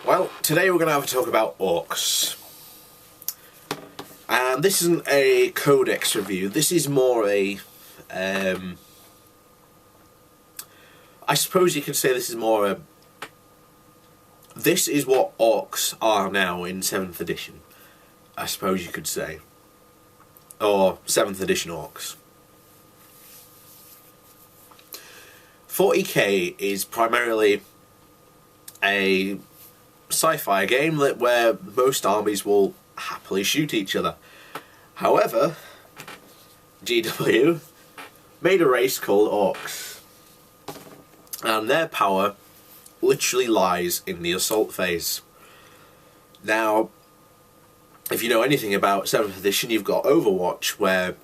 Well, today we're going to have a talk about orks. And this isn't a codex review, this is more a... I suppose you could say this is more a... This is what orks are now in 7th edition, I suppose you could say. Or 7th edition orks. 40k is primarily a sci-fi game where most armies will happily shoot each other. However, GW made a race called orks, and their power literally lies in the assault phase. Now, if you know anything about 7th edition, you've got Overwatch, where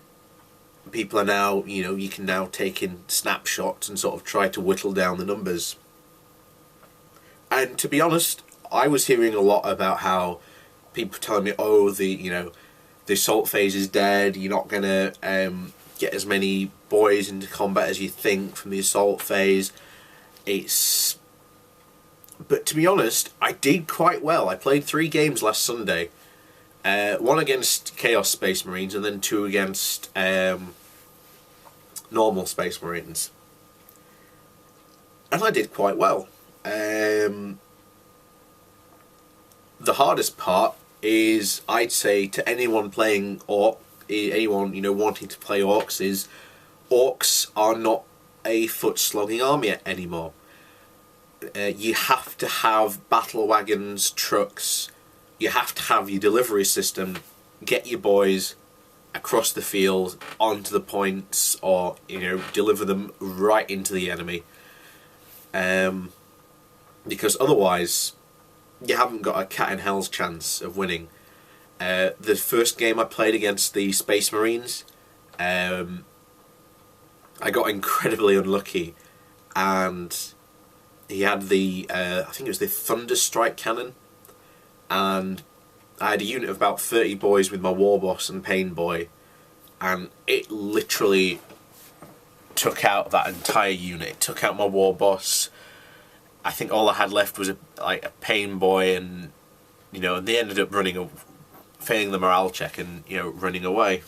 people are now, you can now take in snapshots and sort of try to whittle down the numbers. And to be honest, I was hearing a lot about how people telling me, oh, the assault phase is dead, you're not going to get as many boys into combat as you think from the assault phase. But to be honest, I did quite well. I played 3 games last Sunday. 1 against Chaos Space Marines and then 2 against normal Space Marines. And I did quite well. The hardest part is, I'd say, to anyone playing anyone wanting to play orks, is orks are not a foot-slogging army anymore. You have to have battle wagons, trucks. You have to have your delivery system. Get your boys across the field onto the points, or deliver them right into the enemy. Because otherwise, you haven't got a cat in hell's chance of winning. The first game I played against the Space Marines, I got incredibly unlucky, and he had the, I think it was the Thunder Strike Cannon, and I had a unit of about 30 boys with my War Boss and Pain Boy, and it literally took out that entire unit. It took out my War Boss. I think all I had left was a Pain Boy, and they ended up failing the morale check and running away.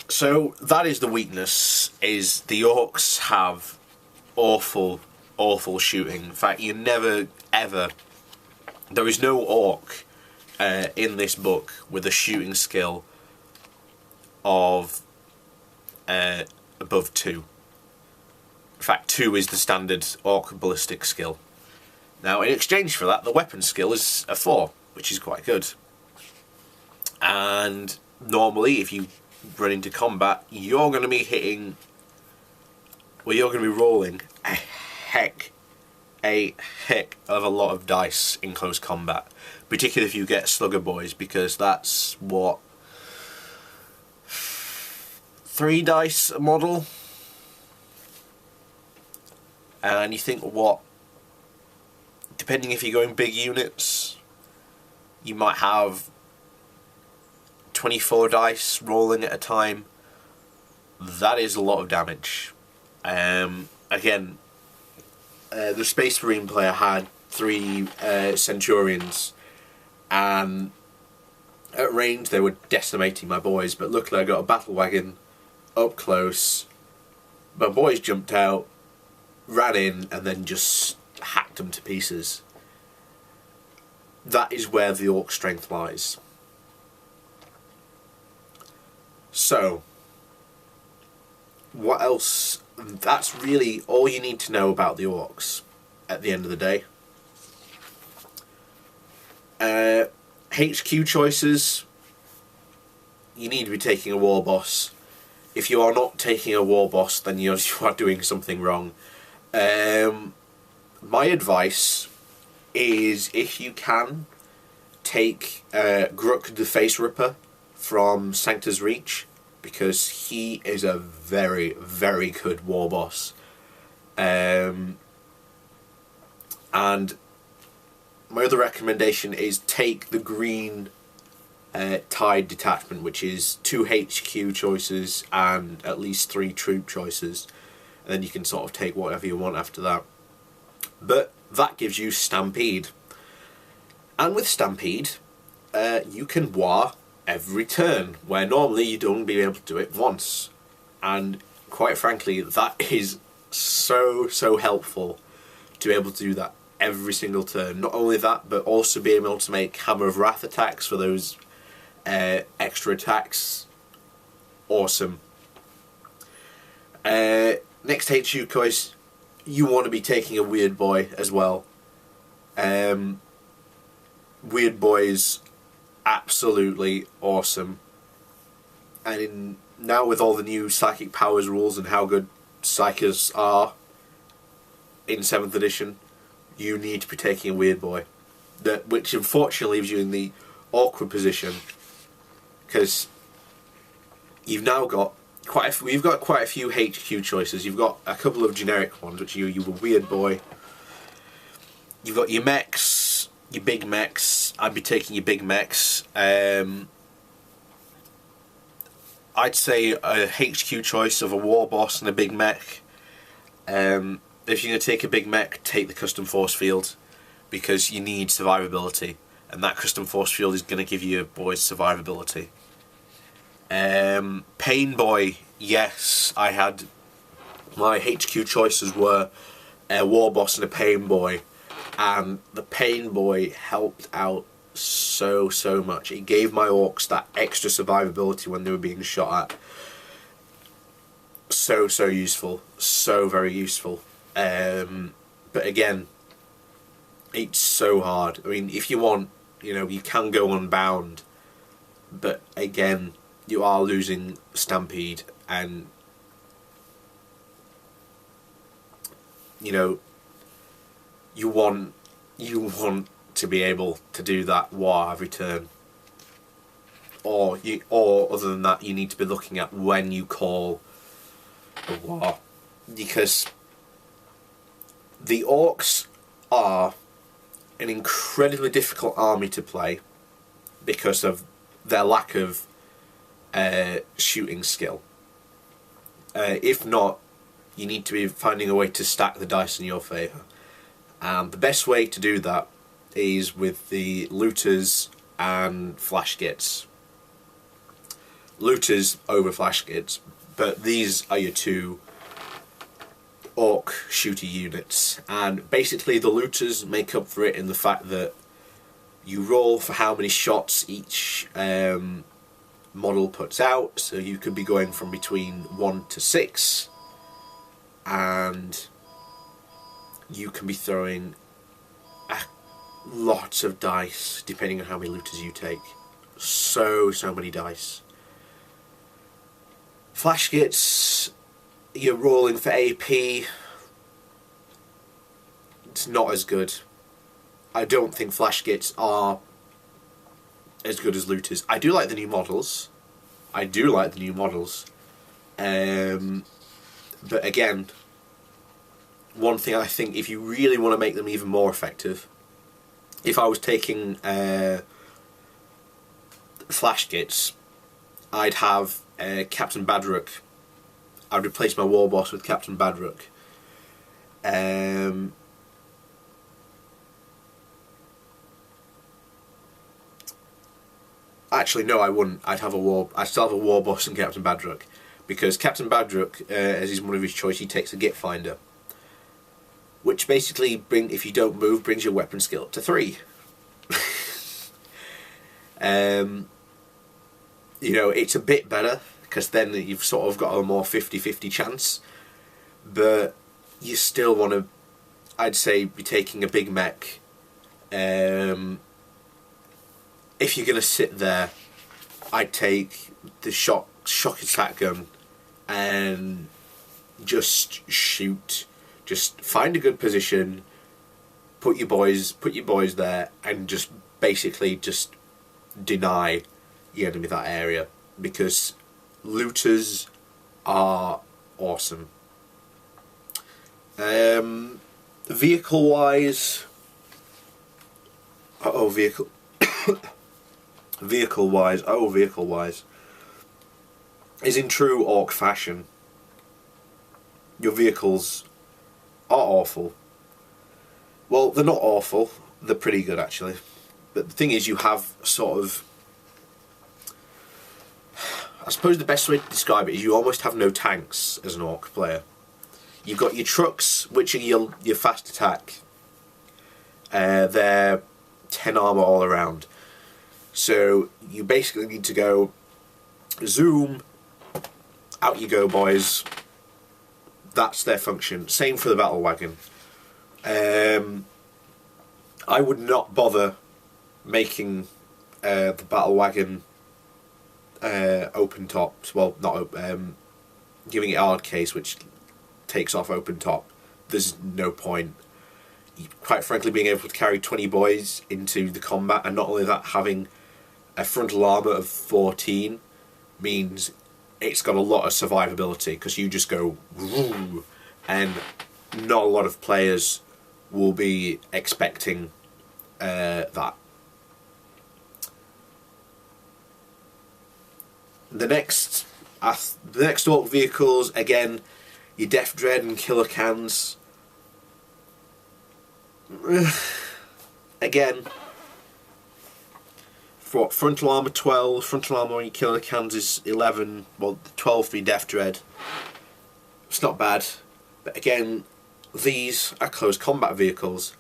So that is the weakness, is the orks have awful shooting. In fact, you never ever, there is no orc in this book with a shooting skill of above 2. In fact, 2 is the standard orc ballistic skill. Now, in exchange for that, the weapon skill is a 4, which is quite good. And normally, if you run into combat, you're going to be hitting, well, you're going to be rolling a heck of a lot of dice in close combat. Particularly if you get slugger boys, because that's what, 3 dice a model? And you think, what, depending if you're going big units, you might have 24 dice rolling at a time. That is a lot of damage. Again, the Space Marine player had 3 Centurions, and at range they were decimating my boys, but luckily I got a battle wagon up close. My boys jumped out, ran in, and then just hacked them to pieces. That is where the orc strength lies. So, what else? That's really all you need to know about the orks at the end of the day. HQ choices, you need to be taking a War Boss. If you are not taking a War Boss, then you are doing something wrong. My advice is, if you can, take Gruk the Face Ripper from Sancta's Reach, because he is a very, very good War Boss. And my other recommendation is take the green Tide detachment, which is 2 HQ choices and at least 3 troop choices, and then you can sort of take whatever you want after that. But that gives you Stampede. And with Stampede, you can war every turn, where normally you'd only be able to do it once. And quite frankly, that is so helpful to be able to do that every single turn. Not only that, but also being able to make Hammer of Wrath attacks for those extra attacks. Awesome. Next HQ choice, you want to be taking a Weird Boy as well. Weird Boy's absolutely awesome. And now with all the new Psychic Powers rules and how good Psychers are in 7th edition, you need to be taking a Weird Boy. Which unfortunately leaves you in the awkward position, because you've now got quite a few HQ choices. You've got a couple of generic ones, which you were Weird Boy. You've got your mechs, your big mechs. I'd be taking your big mechs. I'd say a HQ choice of a war boss and a big mech. If you're going to take a big mech, take the custom force field, because you need survivability, and that custom force field is going to give you boys survivability. Pain Boy, yes, I had my HQ choices were a war boss and a Pain Boy, and the Pain Boy helped out so much. It gave my orcs that extra survivability when they were being shot at. So useful, so very useful. But again, it's so hard. I mean, if you want, you can go Unbound, but again, you are losing Stampede, and you want to be able to do that war every turn, or other than that, you need to be looking at when you call a war, because the orcs are an incredibly difficult army to play because of their lack of shooting skill. If not, you need to be finding a way to stack the dice in your favour, and the best way to do that is with the looters and flash gits. Looters over flash gits, but these are your two orc shooter units, and basically the looters make up for it in the fact that you roll for how many shots each model puts out, so you could be going from between 1 to 6, and you can be throwing lots of dice depending on how many looters you take. So many dice. Flash gits, you're rolling for AP. It's not as good. I don't think flash gits are as good as looters. I do like the new models. But again, one thing I think, if you really want to make them even more effective, if I was taking flash gits, I'd have Captain Badrook. I'd replace my war boss with Captain Badrook. Actually, no, I wouldn't. I'd still have a war boss and Captain Badrook, because Captain Badrook, as he's one of his choice, he takes a Git Finder, which basically if you don't move, brings your weapon skill up to 3. It's a bit better, because then you've sort of got a more 50-50 chance, but you still want to, I'd say, be taking a big mech. If you're going to sit there, I'd take the shock attack gun and just shoot. Just find a good position, put your boys there, and just basically just deny the enemy that area, because looters are awesome. Vehicle wise, vehicle wise, is in true orc fashion. Your vehicles are awful. Well, they're not awful. They're pretty good, actually. But the thing is, you have sort of... I suppose the best way to describe it is you almost have no tanks as an orc player. You've got your trucks, which are your fast attack. They're 10 armour all around. So you basically need to go zoom, out you go, boys. That's their function. Same for the battle wagon. I would not bother making the battle wagon open tops. Well, not giving it hard case, which takes off open top. There's no point. Quite frankly, being able to carry 20 boys into the combat, and not only that, having a frontal armour of 14 means it's got a lot of survivability, because you just go woo, and not a lot of players will be expecting that. The next orc vehicles, again, your Death Dread and Killer Cans. Again, for frontal armour 12, frontal armour on your Killer Cans is 11, well 12 for your Death Dread. It's not bad, but again, these are close combat vehicles,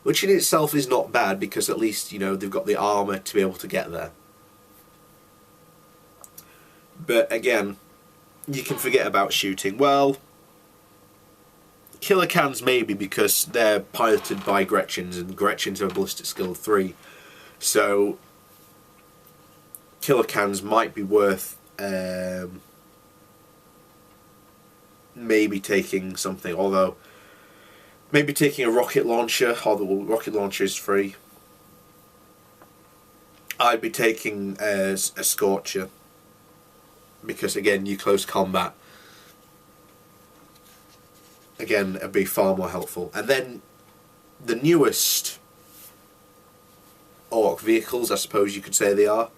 which in itself is not bad, because at least, you know, they've got the armour to be able to get there. But again, you can forget about shooting. Well, Killer Cans maybe, because they're piloted by Gretchens, and Gretchens have a ballistic skill of 3. So Killer Cans might be worth maybe taking something, although maybe taking a rocket launcher, although rocket launcher is free. I'd be taking a Scorcher, because again, you close combat. Again, it'd be far more helpful. And then the newest orc vehicles, I suppose you could say they are,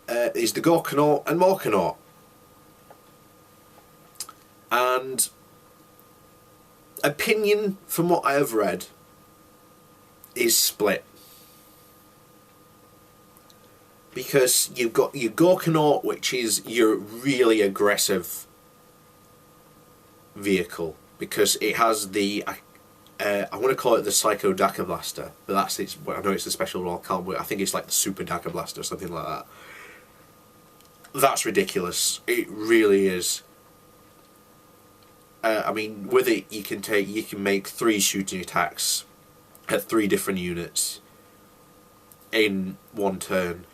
is the Gorkanaut and Morkanaut. And opinion, from what I have read, is split. Because you've got your Gorkanaut, which is your really aggressive vehicle, because it has the I want to call it the Psycho Dagger Blaster, but that's its. I know it's the special role. I think it's like the Super Dagger Blaster or something like that. That's ridiculous. It really is. I mean, with it, you can make 3 shooting attacks at 3 different units in one turn.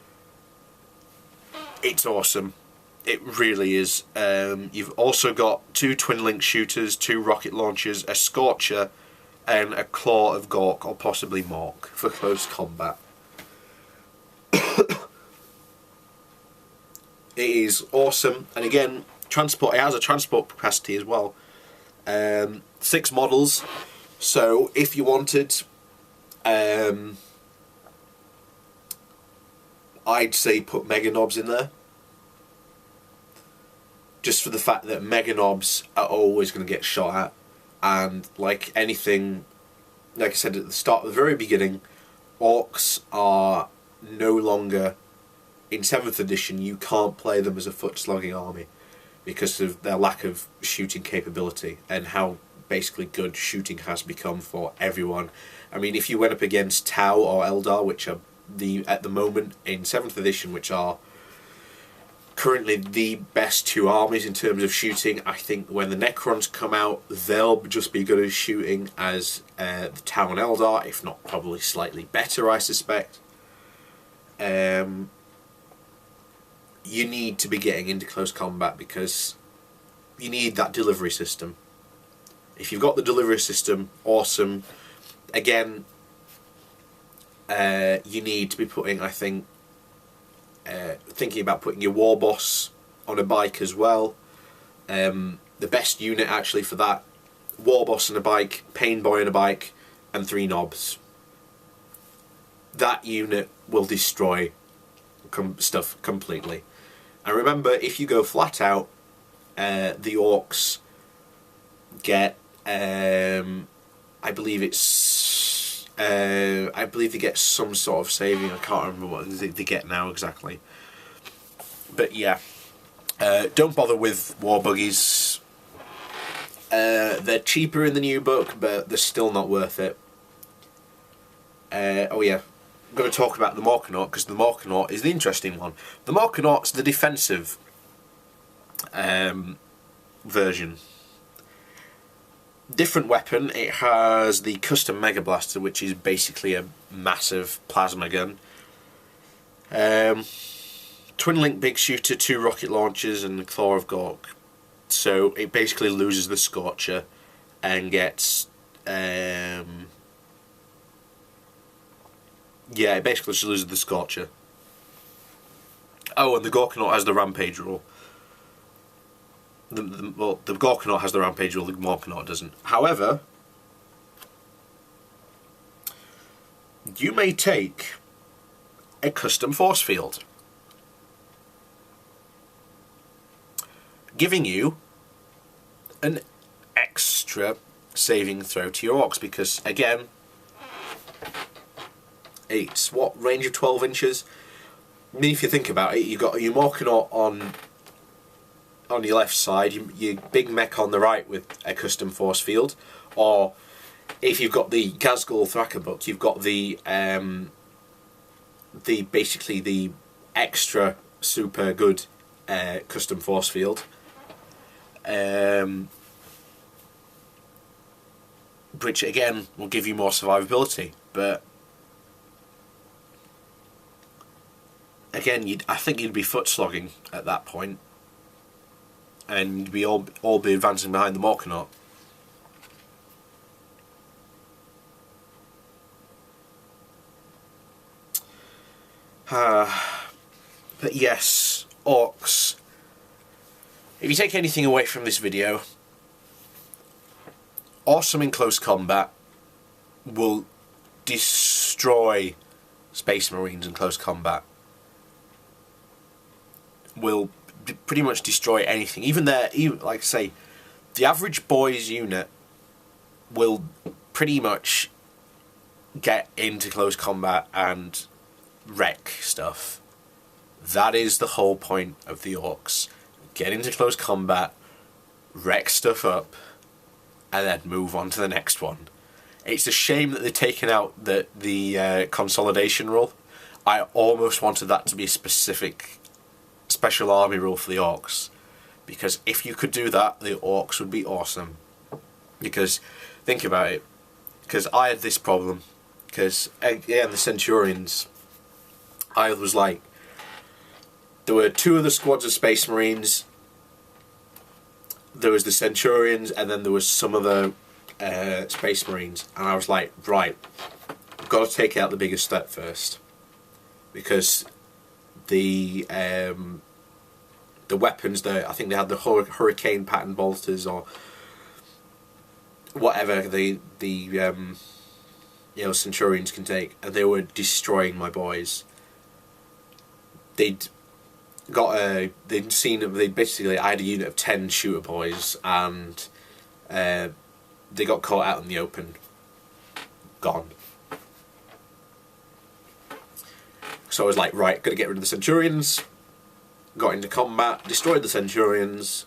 It's awesome. It really is. You've also got 2 twin link shooters, 2 rocket launchers, a Scorcher, and a Claw of Gork, or possibly Mork, for close combat. It is awesome, and again, transport. It has a transport capacity as well. 6 models. So if you wanted, I'd say put Mega Knobs in there. Just for the fact that Mega Knobs are always going to get shot at, and like anything, like I said at the very beginning, orcs are no longer, in 7th edition, you can't play them as a foot slogging army because of their lack of shooting capability and how basically good shooting has become for everyone. I mean, if you went up against Tau or Eldar, which are at the moment in 7th edition, which are currently the best 2 armies in terms of shooting, I think when the Necrons come out, they'll just be good at shooting as the Tau and Eldar, if not probably slightly better, I suspect. You need to be getting into close combat because you need that delivery system. If you've got the delivery system, awesome. Again, you need to be putting, I think, thinking about putting your war boss on a bike as well. The best unit actually for that, war boss on a bike, pain boy on a bike, and 3 knobs. That unit will destroy stuff completely. And remember, if you go flat out, the orcs get I believe it's I believe they get some sort of saving. I can't remember what they get now exactly. But yeah, don't bother with war buggies. They're cheaper in the new book, but they're still not worth it. Oh yeah, I'm going to talk about the Morkanaut, because the Morkanaut is the interesting one. The Morkanaut's the defensive version. Different weapon. It has the custom Mega Blaster, which is basically a massive plasma gun. Twin link big shooter, 2 rocket launchers, and the Claw of Gork. So it basically loses the Scorcher and gets yeah, it basically just loses the Scorcher. Oh, and the Gorkanaut has the Rampage rule. Well, the Gorkanaut has the Rampage rule, the Morkanaut doesn't. However, you may take a custom force field, giving you an extra saving throw to your orcs, because again, it's what, range of 12 inches? I mean, if you think about it, you've got your Morkanaut on your left side, your big mech on the right with a custom force field, or if you've got the Ghazghkull Thrakabuck, you've got the basically the extra super good custom force field, which again will give you more survivability. But again, I think you'd be foot slogging at that point, and you'd be all be advancing behind the Morkanaut. But yes, orcs. If you take anything away from this video, awesome in close combat, will destroy Space Marines in close combat. Will pretty much destroy anything. Even like I say, the average boys unit will pretty much get into close combat and wreck stuff. That is the whole point of the orcs. Get into close combat, wreck stuff up, and then move on to the next one. It's a shame that they've taken out the consolidation rule. I almost wanted that to be a specific special army rule for the orcs, because if you could do that, the orcs would be awesome. Because think about it, because I had this problem, because again the Centurions, I was like, there were 2 other squads of Space Marines, there was the Centurions, and then there was some other Space Marines, and I was like, right, I've got to take out the biggest step first, because the weapons, I think they had the hurricane pattern bolters or whatever the you know, Centurions can take, and they were destroying my boys. They'd basically, I had a unit of 10 shooter boys, and they got caught out in the open, gone. So I was like, right, gotta get rid of the Centurions. Got into combat, destroyed the Centurions,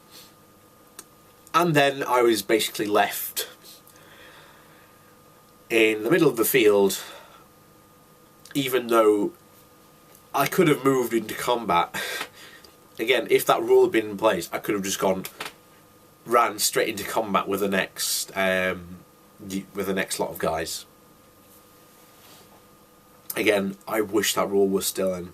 and then I was basically left in the middle of the field, even though I could have moved into combat. Again, if that rule had been in place, I could have just ran straight into combat with the next lot of guys. Again, I wish that rule was still in.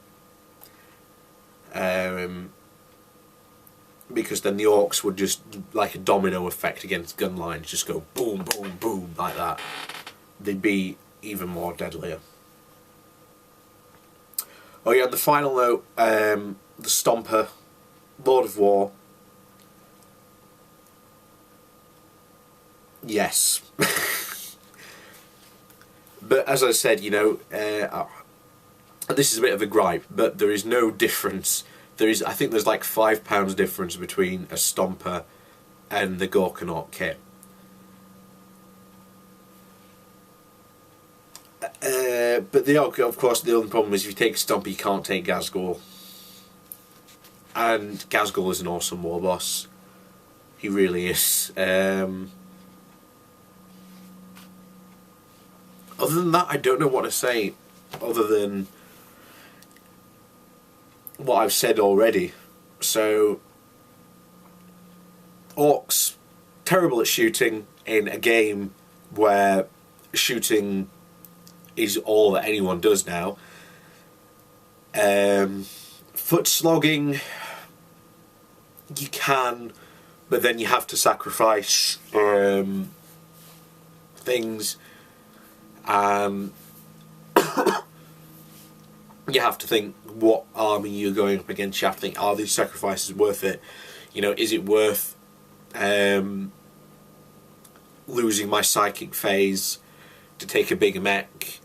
Because then the orcs would just, like a domino effect against gun lines, just go boom, boom, boom, like that. They'd be even more deadlier. Oh yeah, on the final note, the Stomper, Lord of War. Yes. But as I said, you know, this is a bit of a gripe, but there is no difference. I think there's like £5 difference between a Stomper and the Gorkanaut kit. But of course, the only problem is if you take Stomp, you can't take Gazgul. And Gazgul is an awesome war boss. He really is. Other than that, I don't know what to say, other than what I've said already. So, orks, terrible at shooting in a game where shooting is all that anyone does now. Foot slogging, you can, but then you have to sacrifice things, and you have to think what army you're going up against. You have to think, are these sacrifices worth it? You know, is it worth losing my psychic phase to take a bigger mech?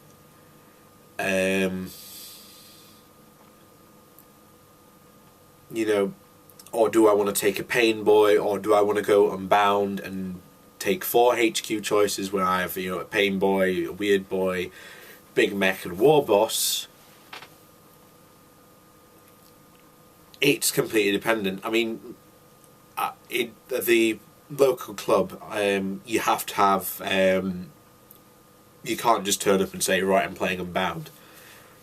You know, or do I want to take a pain boy, or do I want to go unbound and take 4 HQ choices where I have, you know, a pain boy, a weird boy, big mech and war boss? It's completely dependent. I mean, in the local club, you have to have, you can't just turn up and say, right, I'm playing Unbound.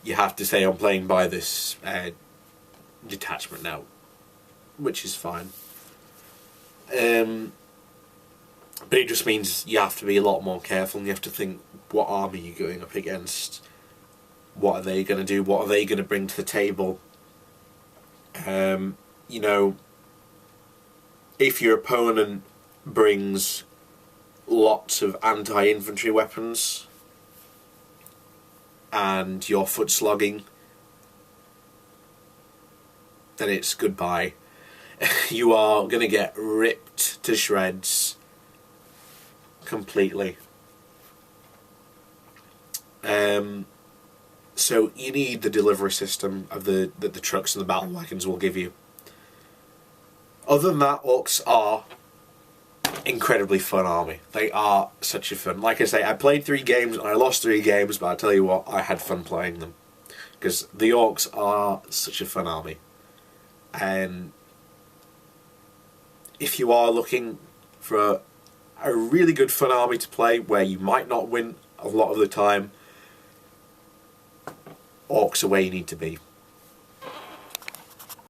You have to say, I'm playing by this detachment now, which is fine. But it just means you have to be a lot more careful, and you have to think, what army you're going up against? What are they going to do? What are they going to bring to the table? You know, if your opponent brings lots of anti-infantry weapons and you're foot slogging, then it's goodbye. You are going to get ripped to shreds completely. So you need the delivery system of the trucks and the battle wagons will give you. Other than that, orks are incredibly fun army. They are such a fun. Like I say, I played 3 games and I lost 3 games, but I tell you what, I had fun playing them, because the orks are such a fun army. And if you are looking for a really good fun army to play where you might not win a lot of the time, orks are where you need to be.